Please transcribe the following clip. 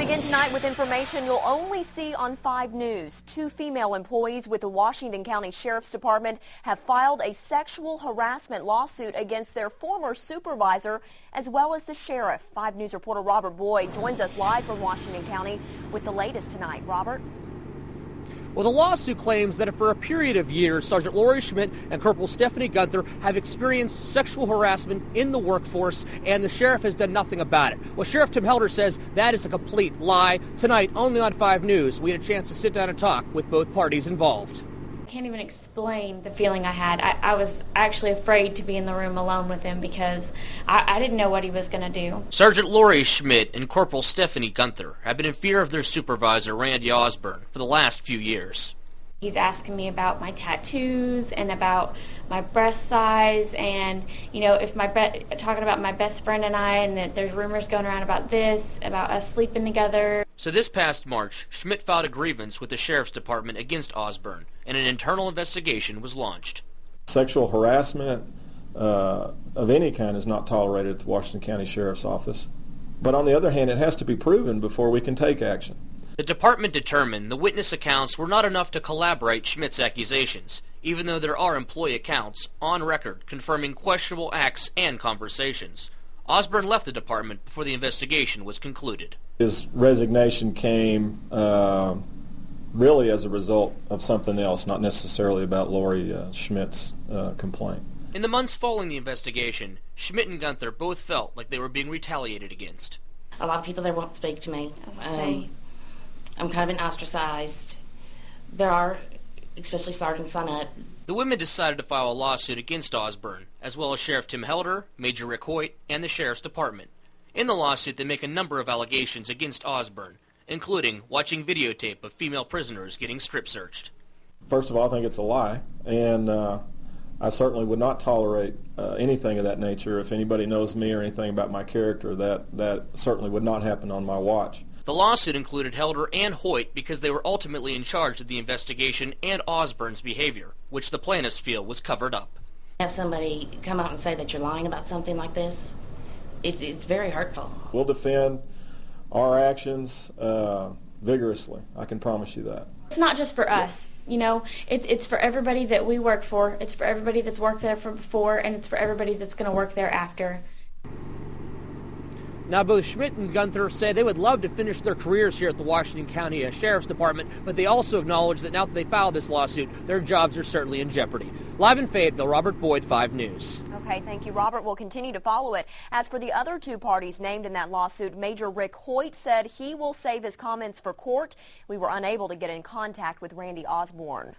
begin tonight with information you'll only see on 5 News. 2 female employees with the Washington County Sheriff's Department have filed a sexual harassment lawsuit against their former supervisor as well as the sheriff. 5 News reporter Robert Boyd joins us live from Washington County with the latest tonight. Robert? Well, the lawsuit claims that for a period of years, Sergeant Lori Schmidt and Corporal Stephanie Gunther have experienced sexual harassment in the workforce, and the sheriff has done nothing about it. Well, Sheriff Tim Helder says that is a complete lie. Tonight, only on 5 News, we had a chance to sit down and talk with both parties involved. I can't even explain the feeling I had. I was actually afraid to be in the room alone with him because I didn't know what he was going to do. Sergeant Lori Schmidt and Corporal Stephanie Gunther have been in fear of their supervisor, Randy Osborne, for the last few years. He's asking me about my tattoos and about my breast size and, you know, if talking about my best friend and I, and that there's rumors going around about this, about us sleeping together. So this past March, Schmidt filed a grievance with the Sheriff's Department against Osborne, and an internal investigation was launched. Sexual harassment of any kind is not tolerated at the Washington County Sheriff's Office. But on the other hand, it has to be proven before we can take action. The department determined the witness accounts were not enough to corroborate Schmidt's accusations, even though there are employee accounts on record confirming questionable acts and conversations. Osborne left the department before the investigation was concluded. His resignation came really as a result of something else, not necessarily about Lori Schmidt's complaint. In the months following the investigation, Schmidt and Gunther both felt like they were being retaliated against. A lot of people there won't speak to me. I'm kind of been ostracized. There are, especially Sergeant Sonnet. The women decided to file a lawsuit against Osborne, as well as Sheriff Tim Helder, Major Rick Hoyt, and the Sheriff's Department. In the lawsuit, they make a number of allegations against Osborne, including watching videotape of female prisoners getting strip searched. First of all, I think it's a lie, and I certainly would not tolerate anything of that nature. If anybody knows me or anything about my character, that certainly would not happen on my watch. The lawsuit included Helder and Hoyt because they were ultimately in charge of the investigation and Osborne's behavior, which the plaintiffs feel was covered up. Have somebody come out and say that you're lying about something like this, it's very hurtful. We'll defend our actions vigorously. I can promise you that. It's not just for us. You know, it's for everybody that we work for. It's for everybody that's worked there from before, and it's for everybody that's going to work there after. Now, both Schmidt and Gunther say they would love to finish their careers here at the Washington County Sheriff's Department, but they also acknowledge that now that they filed this lawsuit, their jobs are certainly in jeopardy. Live in Fayetteville, Robert Boyd, 5 News. Okay, thank you, Robert. We'll continue to follow it. As for the other 2 parties named in that lawsuit, Major Rick Hoyt said he will save his comments for court. We were unable to get in contact with Randy Osborne.